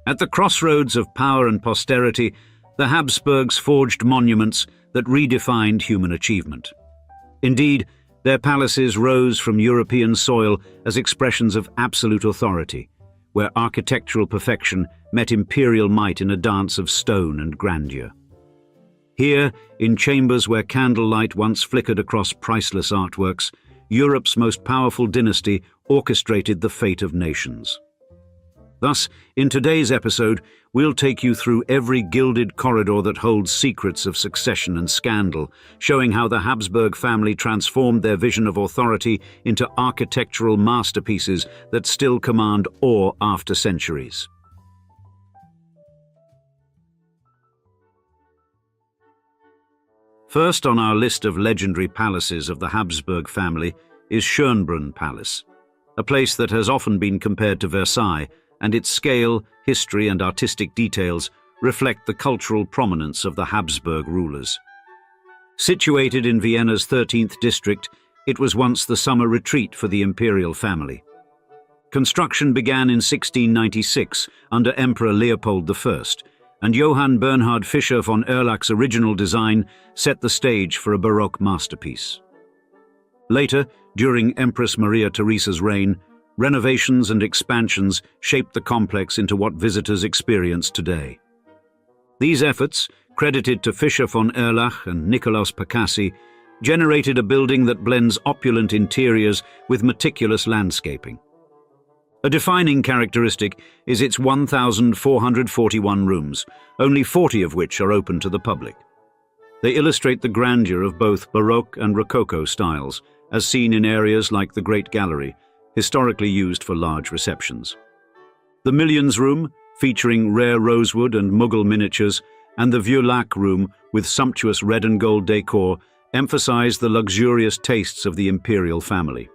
At the crossroads of power and posterity, the Habsburgs forged monuments that redefined human achievement. Indeed, their palaces rose from European soil as expressions of absolute authority, where architectural perfection met imperial might in a dance of stone and grandeur. Here, in chambers where candlelight once flickered across priceless artworks, Europe's most powerful dynasty orchestrated the fate of nations. Thus, in today's episode, we'll take you through every gilded corridor that holds secrets of succession and scandal, showing how the Habsburg family transformed their vision of authority into architectural masterpieces that still command awe after centuries. First on our list of legendary palaces of the Habsburg family is Schönbrunn Palace, a place that has often been compared to Versailles, and its scale, history and artistic details reflect the cultural prominence of the Habsburg rulers. Situated in Vienna's 13th district, it was once the summer retreat for the imperial family. Construction began in 1696 under Emperor Leopold I, and Johann Bernhard Fischer von Erlach's original design set the stage for a Baroque masterpiece. Later, during Empress Maria Theresa's reign, renovations and expansions shaped the complex into what visitors experience today. These efforts, credited to Fischer von Erlach and Nicolaus Percassi, generated a building that blends opulent interiors with meticulous landscaping. A defining characteristic is its 1,441 rooms, only 40 of which are open to the public. They illustrate the grandeur of both Baroque and Rococo styles, as seen in areas like the Great Gallery, historically used for large receptions. The Millions Room, featuring rare rosewood and Mughal miniatures, and the Vieux Lac Room, with sumptuous red and gold decor, emphasize the luxurious tastes of the imperial family.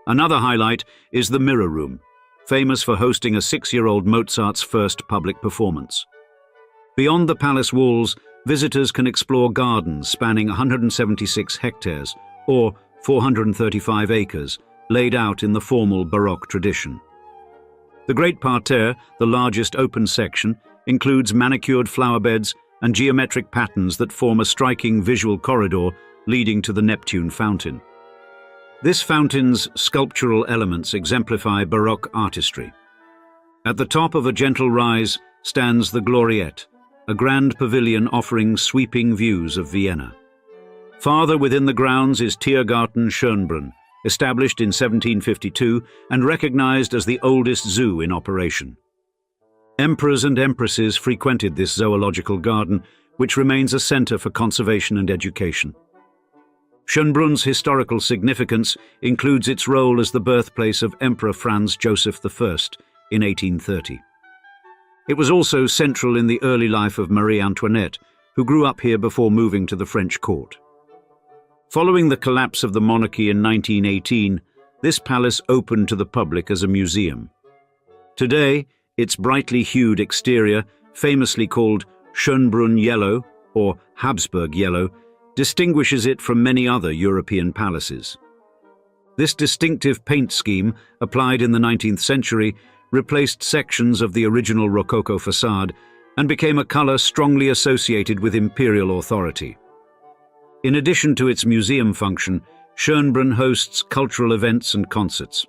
Another highlight is the Mirror Room, famous for hosting a 6-year-old Mozart's first public performance. Beyond the palace walls, visitors can explore gardens spanning 176 hectares, or 435 acres, laid out in the formal Baroque tradition. The Great Parterre, the largest open section, includes manicured flower beds and geometric patterns that form a striking visual corridor leading to the Neptune Fountain. This fountain's sculptural elements exemplify Baroque artistry. At the top of a gentle rise stands the Gloriette, a grand pavilion offering sweeping views of Vienna. Farther within the grounds is Tiergarten Schönbrunn, established in 1752 and recognized as the oldest zoo in operation. Emperors and empresses frequented this zoological garden, which remains a center for conservation and education. Schönbrunn's historical significance includes its role as the birthplace of Emperor Franz Joseph I in 1830. It was also central in the early life of Marie Antoinette, who grew up here before moving to the French court. Following the collapse of the monarchy in 1918, this palace opened to the public as a museum. Today, its brightly hued exterior, famously called Schönbrunn Yellow or Habsburg Yellow, distinguishes it from many other European palaces. This distinctive paint scheme, applied in the 19th century, replaced sections of the original Rococo facade and became a color strongly associated with imperial authority. In addition to its museum function, Schönbrunn hosts cultural events and concerts.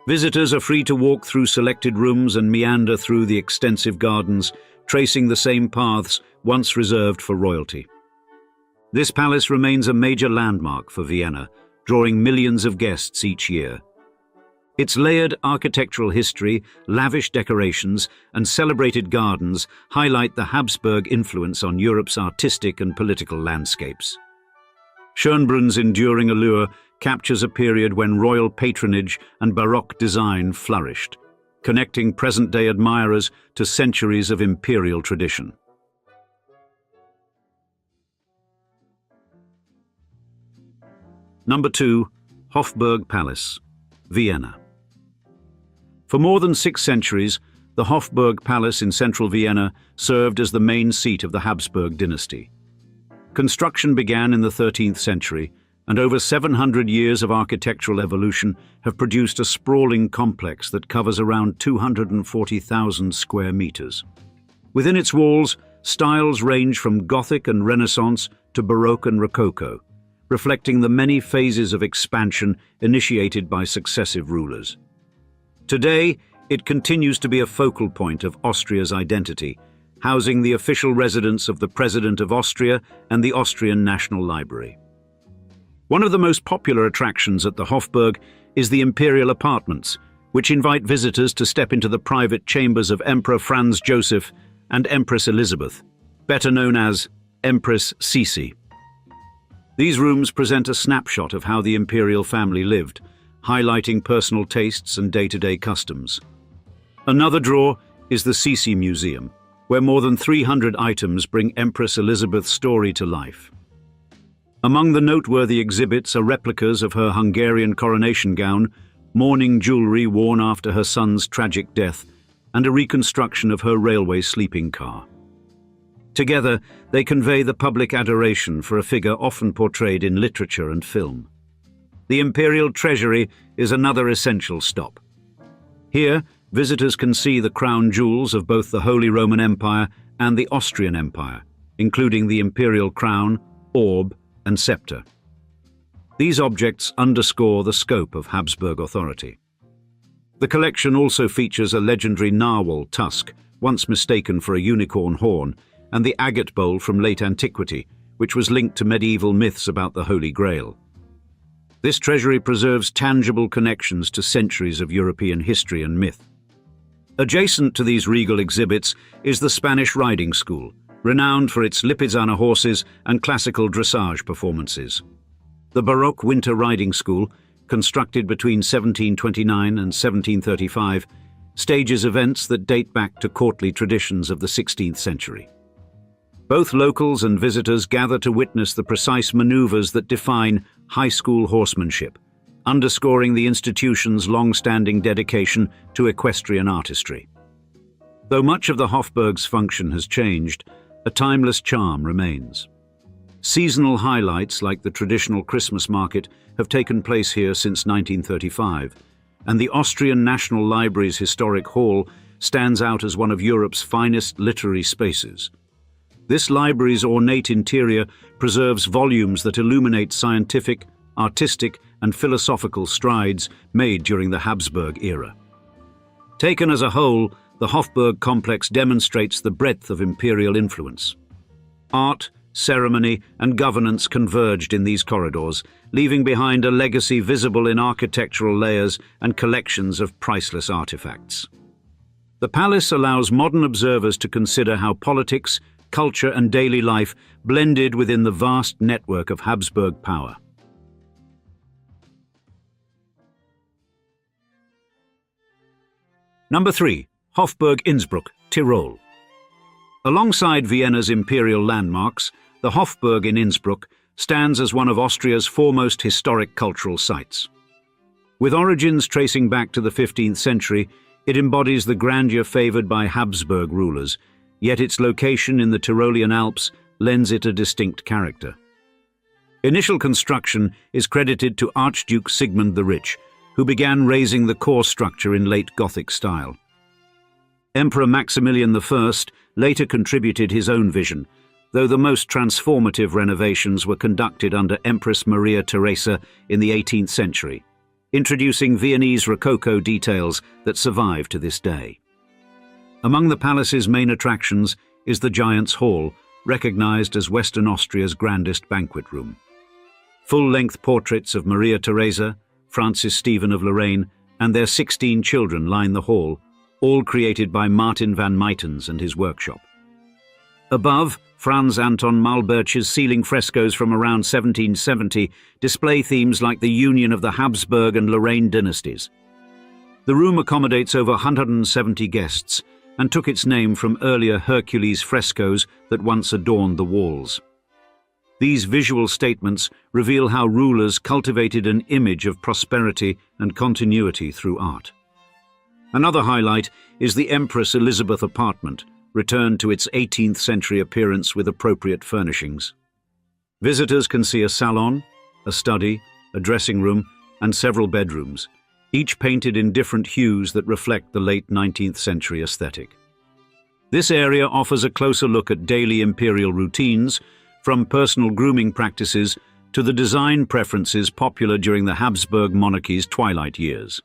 Visitors are free to walk through selected rooms and meander through the extensive gardens, tracing the same paths once reserved for royalty. This palace remains a major landmark for Vienna, drawing millions of guests each year. Its layered architectural history, lavish decorations, and celebrated gardens highlight the Habsburg influence on Europe's artistic and political landscapes. Schönbrunn's enduring allure captures a period when royal patronage and Baroque design flourished, connecting present-day admirers to centuries of imperial tradition. Number 2. Hofburg Palace, Vienna. For more than 6 centuries, the Hofburg Palace in central Vienna served as the main seat of the Habsburg dynasty. Construction began in the 13th century, and over 700 years of architectural evolution have produced a sprawling complex that covers around 240,000 square meters. Within its walls, styles range from Gothic and Renaissance to Baroque and Rococo, reflecting the many phases of expansion initiated by successive rulers. Today, it continues to be a focal point of Austria's identity, housing the official residence of the President of Austria and the Austrian National Library. One of the most popular attractions at the Hofburg is the Imperial Apartments, which invite visitors to step into the private chambers of Emperor Franz Joseph and Empress Elizabeth, better known as Empress Sisi. These rooms present a snapshot of how the imperial family lived, highlighting personal tastes and day-to-day customs. Another draw is the Sisi Museum, where more than 300 items bring Empress Elizabeth's story to life. Among the noteworthy exhibits are replicas of her Hungarian coronation gown, mourning jewelry worn after her son's tragic death, and a reconstruction of her railway sleeping car. Together, they convey the public adoration for a figure often portrayed in literature and film. The Imperial Treasury is another essential stop. Here, visitors can see the crown jewels of both the Holy Roman Empire and the Austrian Empire, including the imperial crown, orb, and scepter. These objects underscore the scope of Habsburg authority. The collection also features a legendary narwhal tusk, once mistaken for a unicorn horn, and the agate bowl from late antiquity, which was linked to medieval myths about the Holy Grail. This treasury preserves tangible connections to centuries of European history and myth. Adjacent to these regal exhibits is the Spanish riding school, renowned for its Lipizzaner horses and classical dressage performances. The Baroque winter riding school, constructed between 1729 and 1735, stages events that date back to courtly traditions of the 16th century. Both locals and visitors gather to witness the precise maneuvers that define high school horsemanship, underscoring the institution's long-standing dedication to equestrian artistry. Though much of the Hofburg's function has changed, a timeless charm remains. Seasonal highlights like the traditional Christmas market have taken place here since 1935, and the Austrian National Library's historic hall stands out as one of Europe's finest literary spaces. This library's ornate interior preserves volumes that illuminate scientific, artistic, and philosophical strides made during the Habsburg era. Taken as a whole, the Hofburg complex demonstrates the breadth of imperial influence. Art, ceremony, and governance converged in these corridors, leaving behind a legacy visible in architectural layers and collections of priceless artifacts. The palace allows modern observers to consider how politics, culture, and daily life blended within the vast network of Habsburg power. Number 3. Hofburg Innsbruck, Tyrol. Alongside Vienna's imperial landmarks, the Hofburg in Innsbruck stands as one of Austria's foremost historic cultural sites. With origins tracing back to the 15th century, it embodies the grandeur favored by Habsburg rulers, yet its location in the Tyrolean Alps lends it a distinct character. Initial construction is credited to Archduke Sigmund the Rich, who began raising the core structure in late Gothic style. Emperor Maximilian I later contributed his own vision, though the most transformative renovations were conducted under Empress Maria Theresa in the 18th century, introducing Viennese Rococo details that survive to this day. Among the palace's main attractions is the Giant's Hall, recognized as Western Austria's grandest banquet room. Full-length portraits of Maria Theresa, Francis Stephen of Lorraine, and their 16 children line the hall, all created by Martin van Muytens and his workshop. Above, Franz Anton Malbertsch's ceiling frescoes from around 1770 display themes like the union of the Habsburg and Lorraine dynasties. The room accommodates over 170 guests and took its name from earlier Hercules frescoes that once adorned the walls. These visual statements reveal how rulers cultivated an image of prosperity and continuity through art. Another highlight is the Empress Elizabeth apartment, returned to its 18th century appearance with appropriate furnishings. Visitors can see a salon, a study, a dressing room, and several bedrooms, each painted in different hues that reflect the late 19th century aesthetic. This area offers a closer look at daily imperial routines, from personal grooming practices to the design preferences popular during the Habsburg monarchy's twilight years.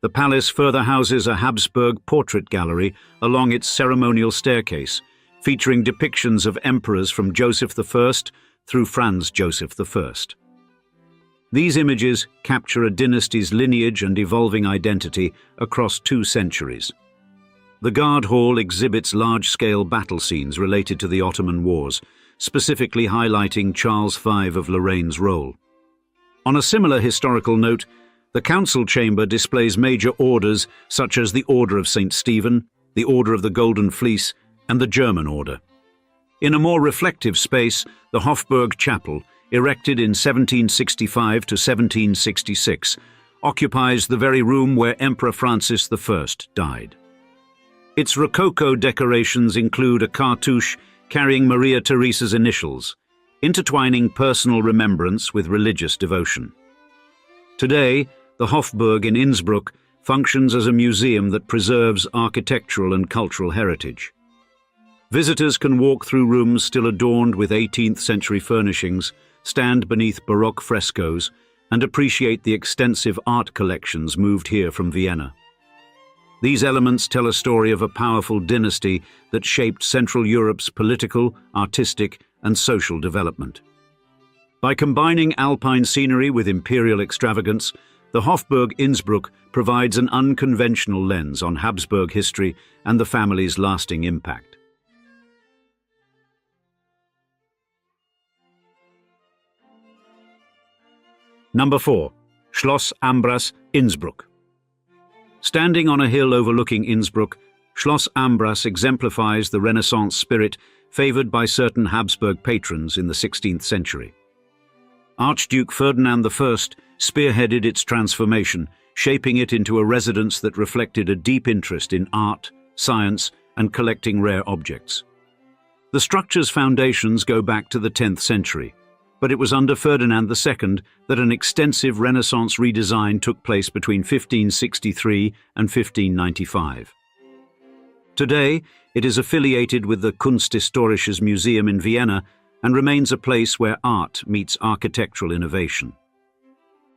The palace further houses a Habsburg portrait gallery along its ceremonial staircase, featuring depictions of emperors from Joseph I through Franz Joseph I. These images capture a dynasty's lineage and evolving identity across 2 centuries. The Guard Hall exhibits large-scale battle scenes related to the Ottoman Wars, specifically highlighting Charles V of Lorraine's role. On a similar historical note, the Council Chamber displays major orders such as the Order of St. Stephen, the Order of the Golden Fleece, and the German Order. In a more reflective space, the Hofburg Chapel, erected in 1765 to 1766, occupies the very room where Emperor Francis I died. Its Rococo decorations include a cartouche carrying Maria Theresa's initials, intertwining personal remembrance with religious devotion. Today, the Hofburg in Innsbruck functions as a museum that preserves architectural and cultural heritage. Visitors can walk through rooms still adorned with 18th century furnishings, stand beneath Baroque frescoes, and appreciate the extensive art collections moved here from Vienna. These elements tell a story of a powerful dynasty that shaped Central Europe's political, artistic, and social development. By combining alpine scenery with imperial extravagance, the Hofburg Innsbruck provides an unconventional lens on Habsburg history and the family's lasting impact. Number 4. Schloss Ambras, Innsbruck. Standing on a hill overlooking Innsbruck, Schloss Ambras exemplifies the Renaissance spirit favored by certain Habsburg patrons in the 16th century. Archduke Ferdinand I spearheaded its transformation, shaping it into a residence that reflected a deep interest in art, science, and collecting rare objects. The structure's foundations go back to the 10th century, but it was under Ferdinand II that an extensive Renaissance redesign took place between 1563 and 1595. Today, it is affiliated with the Kunsthistorisches Museum in Vienna and remains a place where art meets architectural innovation.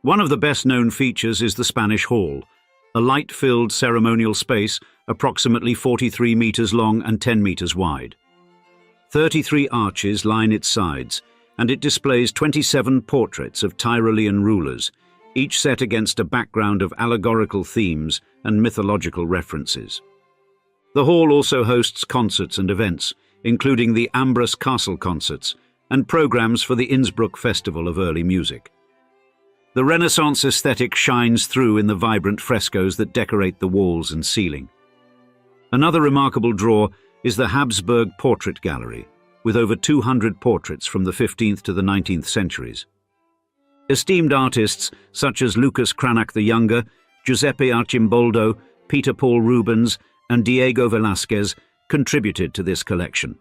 One of the best-known features is the Spanish Hall, a light-filled ceremonial space approximately 43 meters long and 10 meters wide. 33 arches line its sides, and it displays 27 portraits of Tyrolean rulers, each set against a background of allegorical themes and mythological references. The hall also hosts concerts and events, including the Ambras Castle concerts and programs for the Innsbruck Festival of Early Music. The Renaissance aesthetic shines through in the vibrant frescoes that decorate the walls and ceiling. Another remarkable draw is the Habsburg Portrait Gallery, with over 200 portraits from the 15th to the 19th centuries. Esteemed artists such as Lucas Cranach the Younger, Giuseppe Arcimboldo, Peter Paul Rubens, and Diego Velázquez contributed to this collection.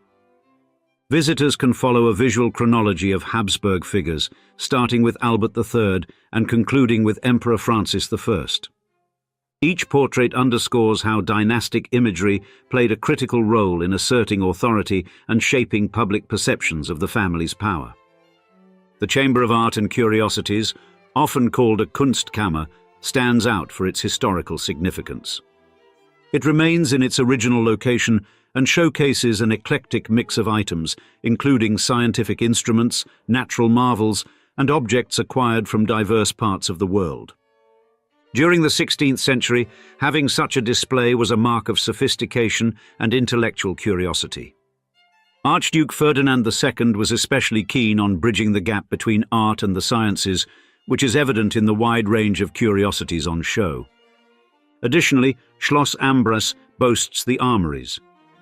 Visitors can follow a visual chronology of Habsburg figures, starting with Albert III and concluding with Emperor Francis I. Each portrait underscores how dynastic imagery played a critical role in asserting authority and shaping public perceptions of the family's power. The Chamber of Art and Curiosities, often called a Kunstkammer, stands out for its historical significance. It remains in its original location and showcases an eclectic mix of items, including scientific instruments, natural marvels, and objects acquired from diverse parts of the world. During the 16th century, having such a display was a mark of sophistication and intellectual curiosity. Archduke Ferdinand II was especially keen on bridging the gap between art and the sciences, which is evident in the wide range of curiosities on show. Additionally, Schloss Ambras boasts the armories,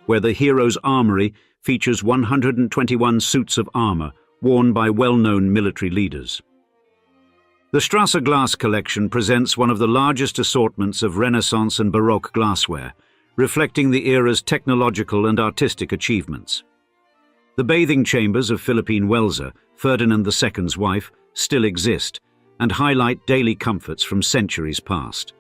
where the hero's armory features 121 suits of armor worn by well-known military leaders. The Strasse Glass collection presents one of the largest assortments of Renaissance and Baroque glassware, reflecting the era's technological and artistic achievements. The bathing chambers of Philippine Welser, Ferdinand II's wife, still exist and highlight daily comforts from centuries past.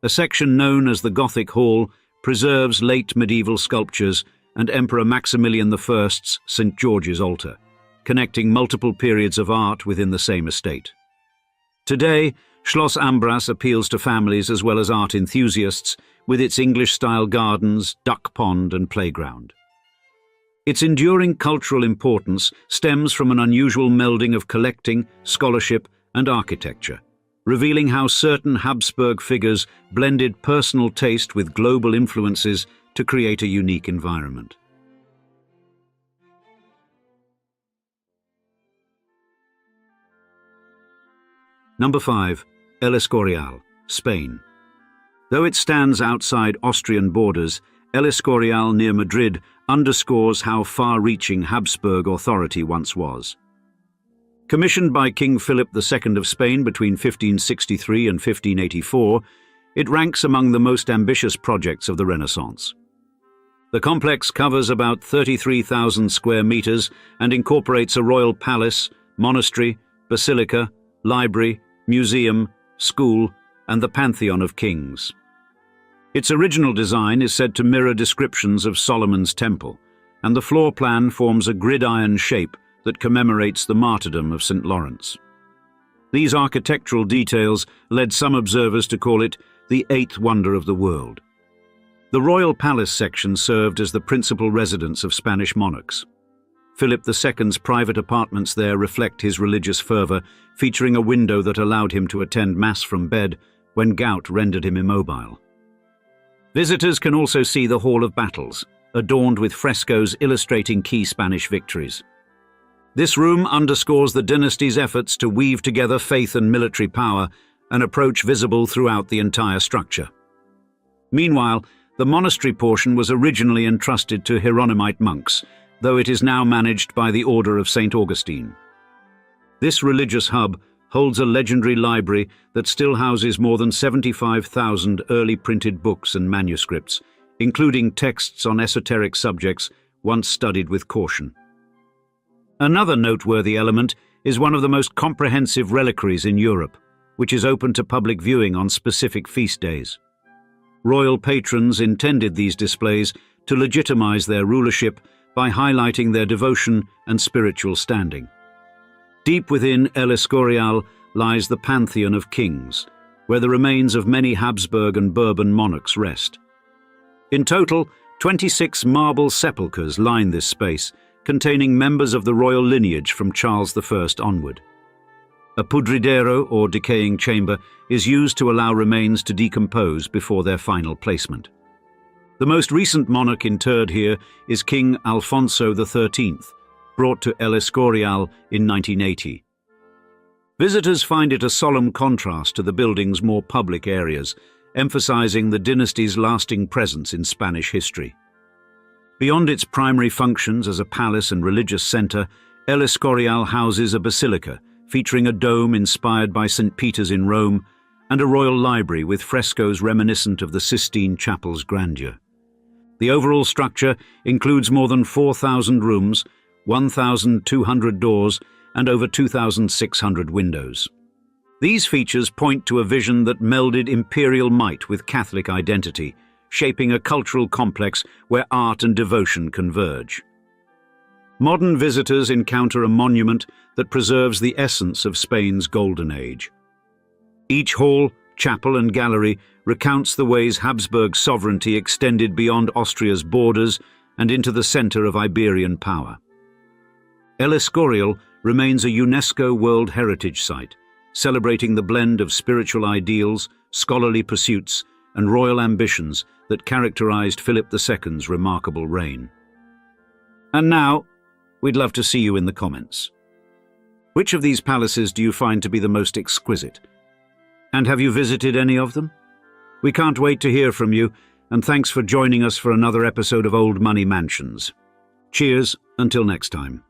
A section known as the Gothic Hall preserves late medieval sculptures and Emperor Maximilian I's St. George's altar, connecting multiple periods of art within the same estate. Today, Schloss Ambras appeals to families as well as art enthusiasts with its English-style gardens, duck pond and playground. Its enduring cultural importance stems from an unusual melding of collecting, scholarship and architecture, revealing how certain Habsburg figures blended personal taste with global influences to create a unique environment. Number 5. El Escorial, Spain. Though it stands outside Austrian borders, El Escorial near Madrid underscores how far-reaching Habsburg authority once was. Commissioned by King Philip II of Spain between 1563 and 1584, it ranks among the most ambitious projects of the Renaissance. The complex covers about 33,000 square meters and incorporates a royal palace, monastery, basilica, library, museum, school, and the Pantheon of Kings. Its original design is said to mirror descriptions of Solomon's temple, and the floor plan forms a gridiron shape that commemorates the martyrdom of St. Lawrence. These architectural details led some observers to call it the eighth wonder of the world. The royal palace section served as the principal residence of Spanish monarchs. Philip II's private apartments there reflect his religious fervor, featuring a window that allowed him to attend mass from bed when gout rendered him immobile. Visitors can also see the Hall of Battles, adorned with frescoes illustrating key Spanish victories. This room underscores the dynasty's efforts to weave together faith and military power, an approach visible throughout the entire structure. Meanwhile, the monastery portion was originally entrusted to Hieronymite monks, though it is now managed by the Order of St. Augustine. This religious hub holds a legendary library that still houses more than 75,000 early printed books and manuscripts, including texts on esoteric subjects once studied with caution. Another noteworthy element is one of the most comprehensive reliquaries in Europe, which is open to public viewing on specific feast days. Royal patrons intended these displays to legitimize their rulership by highlighting their devotion and spiritual standing. Deep within El Escorial lies the Pantheon of Kings, where the remains of many Habsburg and Bourbon monarchs rest. In total, 26 marble sepulchres line this space, containing members of the royal lineage from Charles I onward. A pudridero, or decaying chamber, is used to allow remains to decompose before their final placement. The most recent monarch interred here is King Alfonso XIII, brought to El Escorial in 1980. Visitors find it a solemn contrast to the building's more public areas, emphasizing the dynasty's lasting presence in Spanish history. Beyond its primary functions as a palace and religious center, El Escorial houses a basilica, featuring a dome inspired by St. Peter's in Rome, and a royal library with frescoes reminiscent of the Sistine Chapel's grandeur. The overall structure includes more than 4,000 rooms, 1,200 doors, and over 2,600 windows. These features point to a vision that melded imperial might with Catholic identity, shaping a cultural complex where art and devotion converge. Modern visitors encounter a monument that preserves the essence of Spain's golden age. Each hall, chapel, and gallery recounts the ways Habsburg sovereignty extended beyond Austria's borders and into the center of Iberian power. El Escorial remains a UNESCO World Heritage Site, celebrating the blend of spiritual ideals, scholarly pursuits, and royal ambitions that characterized Philip II's remarkable reign. And now, we'd love to see you in the comments. Which of these palaces do you find to be the most exquisite? And have you visited any of them? We can't wait to hear from you, and thanks for joining us for another episode of Old Money Mansions. Cheers, until next time.